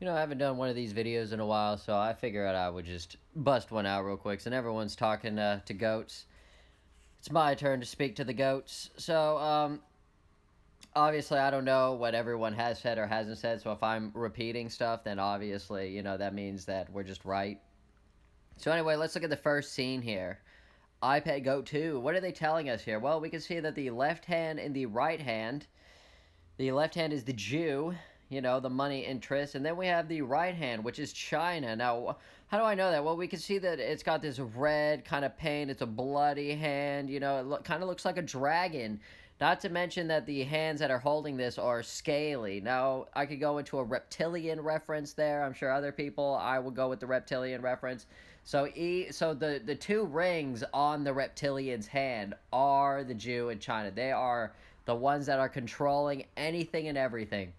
I haven't done one of these videos in a while, so I figured I would just bust one out real quick. Since everyone's talking to goats, it's my turn to speak to the goats. So, obviously, I don't know what everyone has said or hasn't said, so if I'm repeating stuff, then obviously, that means that we're just right. So, anyway, let's look at the first scene here. iPad Goat 2. What are they telling us here? Well, we can see that the left hand and the right hand. The left hand is the Jew, the money interest, and then we have the right hand, which is China. Now, how do I know that? Well, we can see that it's got this red kind of paint. It's a bloody hand. It kind of looks like a dragon. Not to mention that the hands that are holding this are scaly. Now, I could go into a reptilian reference there. I'm sure other people, I will go with the reptilian reference. So the two rings on the reptilian's hand are the Jew and China. They are the ones that are controlling anything and everything.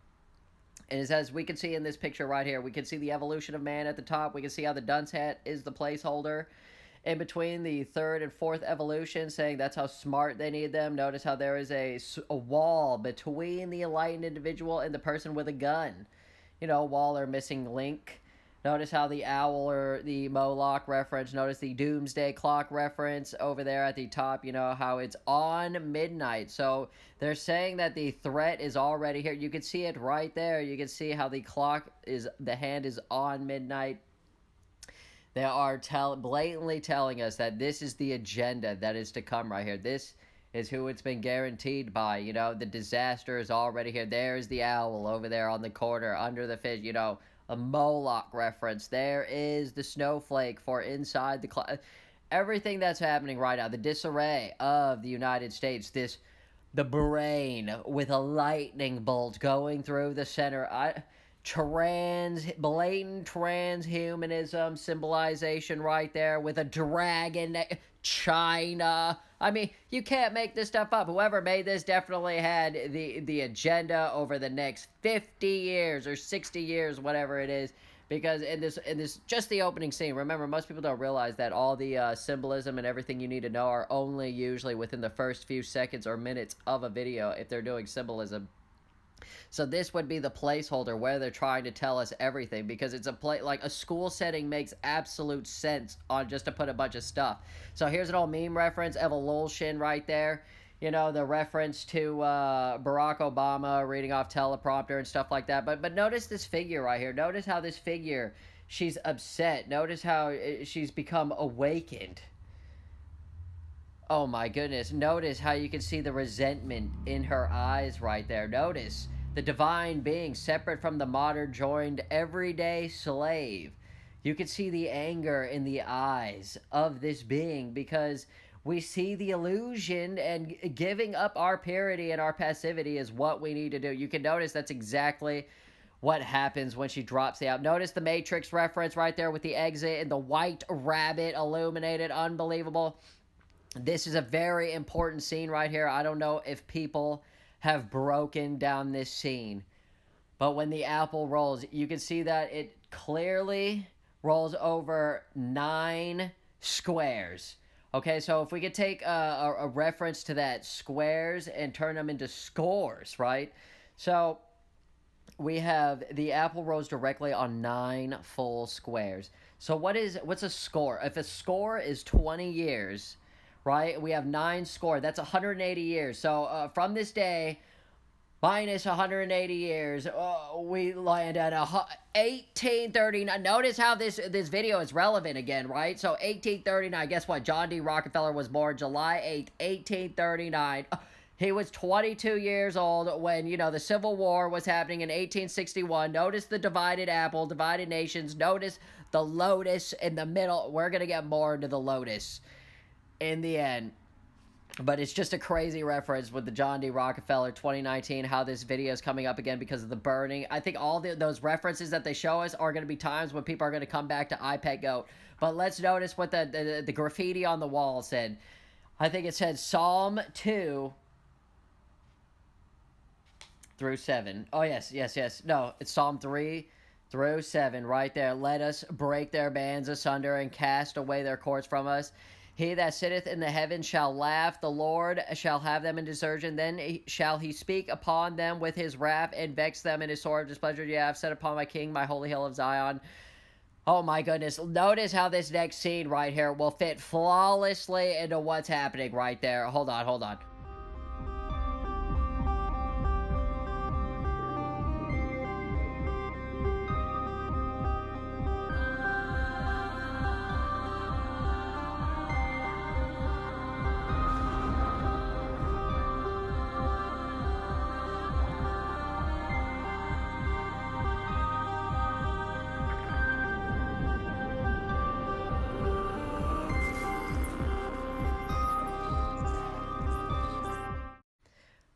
And as we can see in this picture right here, we can see the evolution of man at the top. We can see how the dunce hat is the placeholder. In between the third and fourth evolution, saying that's how smart they need them. Notice how there is a wall between the enlightened individual and the person with a gun. Wall or missing link. Notice how the owl or the Moloch reference, notice the doomsday clock reference over there at the top, how it's on midnight. So they're saying that the threat is already here. You can see it right there. You can see how the hand is on midnight. They are blatantly telling us that this is the agenda that is to come right here. This is who it's been guaranteed by. The disaster is already here. There's the owl over there on the corner under the fish, a Moloch reference. There is the snowflake for inside the cloud. Everything that's happening right now, the disarray of the United States, the brain with a lightning bolt going through the center. Blatant transhumanism symbolization right there with a dragon. China. I mean, you can't make this stuff up. Whoever made this definitely had the agenda over the next 50 years or 60 years, whatever it is. Because in this just the opening scene, remember, most people don't realize that all the symbolism and everything you need to know are only usually within the first few seconds or minutes of a video if they're doing symbolism. So this would be the placeholder where they're trying to tell us everything, because it's like a school setting makes absolute sense on just to put a bunch of stuff. So here's an old meme reference, evolution right there. The reference to Barack Obama reading off teleprompter and stuff like that. But notice this figure right here. Notice how this figure, she's upset. Notice how she's become awakened. Oh my goodness. Notice how you can see the resentment in her eyes right there. Notice the divine being separate from the modern joined everyday slave. You can see the anger in the eyes of this being, because we see the illusion, and giving up our purity and our passivity is what we need to do. You can notice that's exactly what happens when she drops the out. Notice the Matrix reference right there with the exit and the white rabbit illuminated. Unbelievable. This is a very important scene right here. I don't know if people have broken down this scene, but when the apple rolls, you can see that it clearly rolls over 9 squares. Okay, so if we could take a reference to that, squares, and turn them into scores, right? So we have the apple rolls directly on 9 full squares. So what's a score? If a score is 20 years, right? We have 9 score. That's 180 years. So from this day, minus 180 years, we land at 1839. Notice how this video is relevant again, right? So 1839, guess what? John D. Rockefeller was born July 8th, 1839. He was 22 years old when, the Civil War was happening in 1861. Notice the divided apple, divided nations. Notice the lotus in the middle. We're going to get more into the lotus in the end. But it's just a crazy reference with the John D. Rockefeller 2019, how this video is coming up again because of the burning. I think all those references that they show us are going to be times when people are going to come back to iPad Goat. But let's notice what the graffiti on the wall said. I think it said Psalm 2 through 7. Oh, yes. No, it's Psalm 3 through 7 right there. Let us break their bands asunder and cast away their cords from us. He that sitteth in the heavens shall laugh. The Lord shall have them in desertion. Then shall he speak upon them with his wrath and vex them in his sword of displeasure. Yeah, I've set upon my king, my holy hill of Zion. Oh my goodness. Notice how this next scene right here will fit flawlessly into what's happening right there. Hold on, hold on.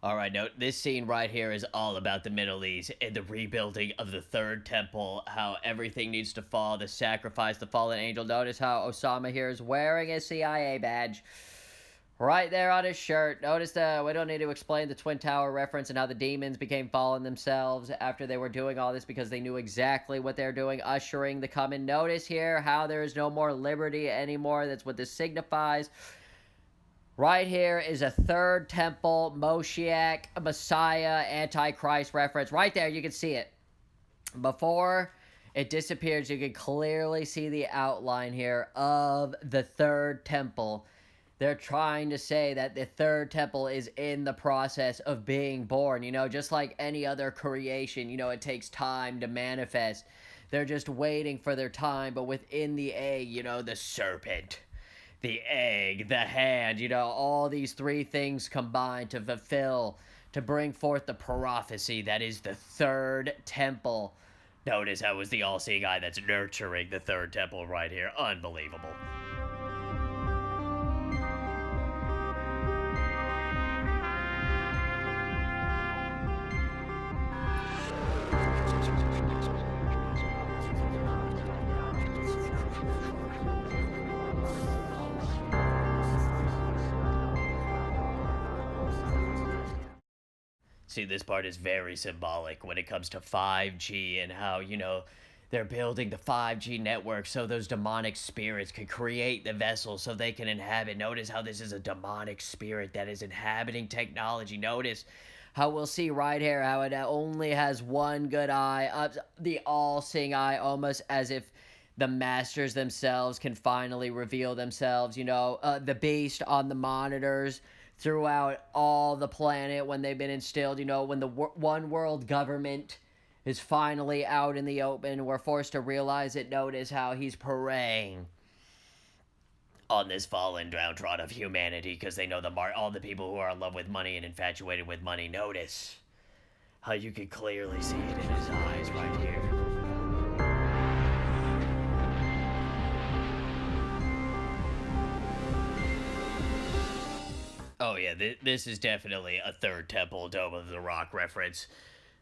All right, now this scene right here is all about the Middle East and the rebuilding of the third temple, how everything needs to fall, the sacrifice, the fallen angel. Notice how Osama here is wearing a CIA badge right there on his shirt. Notice that we don't need to explain the Twin Tower reference and how the demons became fallen themselves after they were doing all this because they knew exactly what they're doing, ushering the coming. Notice here how there is no more liberty anymore. That's what this signifies. Right here is a third temple, Moshiach, Messiah, Antichrist reference. Right there, you can see it. Before it disappears, you can clearly see the outline here of the third temple. They're trying to say that the third temple is in the process of being born. You know, just like any other creation, you know, it takes time to manifest. They're just waiting for their time, but within the egg, you know, the serpent, the egg, the hand, you know, all these three things combined to fulfill, to bring forth the prophecy that is the third temple. Notice how it was the all-seeing eye that's nurturing the third temple right here. Unbelievable. See, this part is very symbolic when it comes to 5G and how, you know, they're building the 5G network so those demonic spirits can create the vessel so they can inhabit. Notice how this is a demonic spirit that is inhabiting technology. Notice how we'll see right here how it only has one good eye, the all-seeing eye, almost as if the masters themselves can finally reveal themselves. You know, the beast on the monitors throughout all the planet when they've been instilled, you know, when the one world government is finally out in the open, we're forced to realize it. Notice how he's preying on this fallen downtrodden of humanity because they know all the people who are in love with money and infatuated with money. Notice how you can clearly see it in his eyes right here. Oh yeah, this is definitely a third temple Dome of the Rock reference.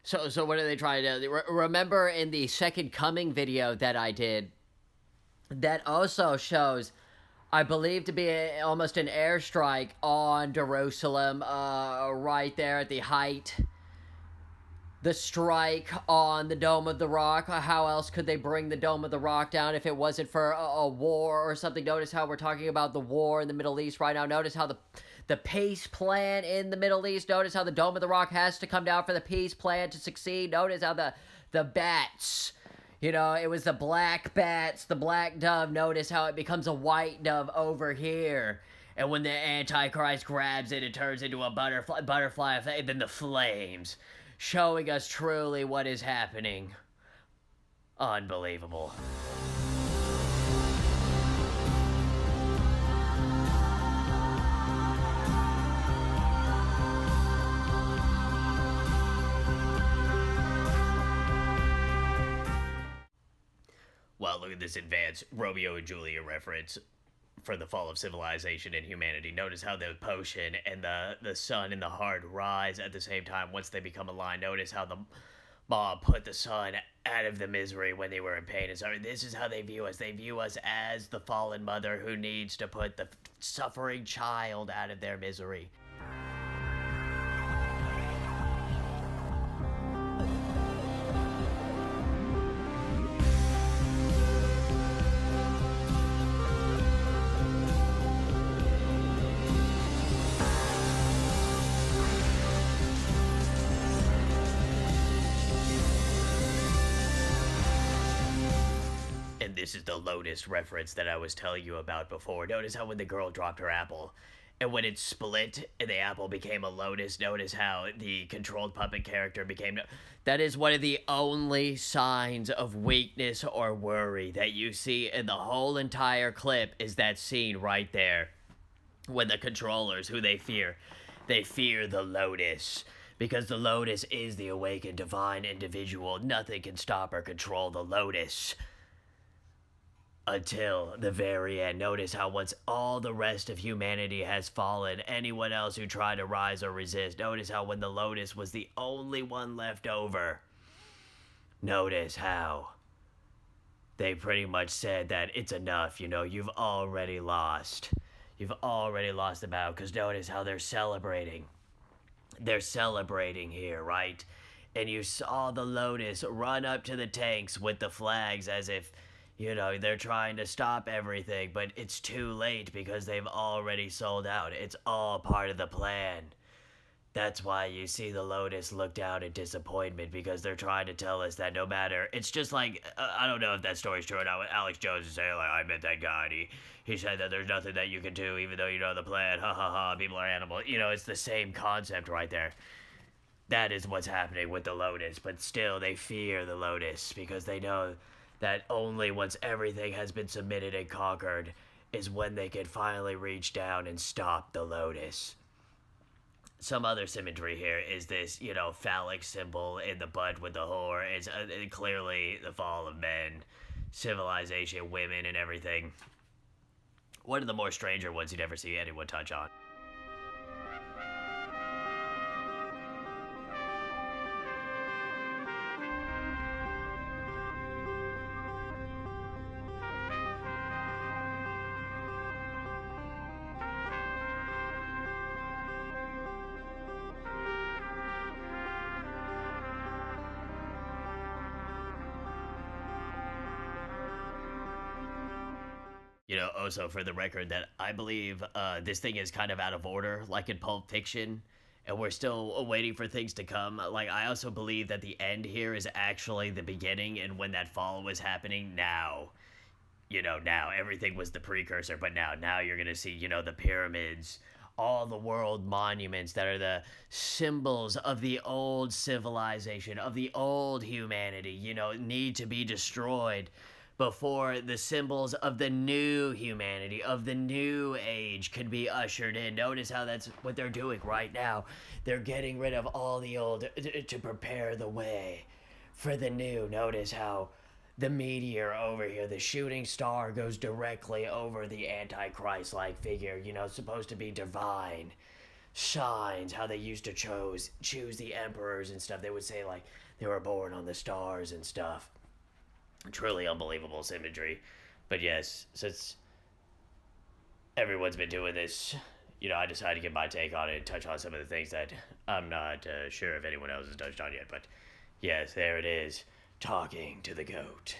So what are they trying to do? Remember in the Second Coming video that I did, that also shows, I believe, to be almost an airstrike on Jerusalem, right there at the height. The strike on the Dome of the Rock. How else could they bring the Dome of the Rock down if it wasn't for a war or something? Notice how we're talking about the war in the Middle East right now. Notice how the peace plan in the Middle East. Notice how the Dome of the Rock has to come down for the peace plan to succeed. Notice how the bats, you know, it was the black bats, the black dove. Notice how it becomes a white dove over here. And when the Antichrist grabs it, it turns into a butterfly, and then the flames, showing us truly what is happening. Unbelievable. Well, look at this advanced Romeo and Juliet reference for the fall of civilization and humanity. Notice how the potion and the sun and the heart rise at the same time once they become aligned. Notice how the mom put the son out of the misery when they were in pain and sorry. This is how they view us. They view us as the fallen mother who needs to put the suffering child out of their misery. this is the Lotus reference that I was telling you about before. Notice how when the girl dropped her apple, and when it split and the apple became a lotus, notice how the controlled puppet character became. That is one of the only signs of weakness or worry that you see in the whole entire clip, is that scene right there. When the controllers, who they fear the Lotus. Because the Lotus is the awakened divine individual. Nothing can stop or control the Lotus. Until the very end. Notice how once all the rest of humanity has fallen, anyone else who tried to rise or resist, notice how when the Lotus was the only one left over, notice how they pretty much said that it's enough, you've already lost. You've already lost the battle, because notice how they're celebrating. They're celebrating here, right? And you saw the Lotus run up to the tanks with the flags as if, they're trying to stop everything, but it's too late because they've already sold out. It's all part of the plan. That's why you see the Lotus look down in disappointment, because they're trying to tell us that no matter. It's just like, I don't know if that story's true or not. Alex Jones is saying, like, I met that guy, and he said that there's nothing that you can do, even though you know the plan. Ha ha ha, people are animals. It's the same concept right there. That is what's happening with the Lotus, but still they fear the Lotus because they know that only once everything has been submitted and conquered is when they can finally reach down and stop the Lotus. Some other symmetry here is this, phallic symbol in the butt with the whore. It's clearly the fall of men, civilization, women, and everything. One of the more stranger ones you never see anyone touch on. Also for the record, that I believe this thing is kind of out of order, like in Pulp Fiction, and we're still waiting for things to come. Like, I also believe that the end here is actually the beginning, and when that fall was happening, now, now everything was the precursor, but now you're gonna see, the pyramids, all the world monuments that are the symbols of the old civilization, of the old humanity, need to be destroyed before the symbols of the new humanity, of the new age, could be ushered in. Notice how that's what they're doing right now. They're getting rid of all the old to prepare the way for the new. Notice how the meteor over here, the shooting star, goes directly over the Antichrist-like figure, supposed to be divine. Shines how they used to choose the emperors and stuff. They would say, like, they were born on the stars and stuff. Truly unbelievable symmetry. But yes, since everyone's been doing this, I decided to get my take on it and touch on some of the things that I'm not sure if anyone else has touched on yet. But yes, there it is, talking to the goat.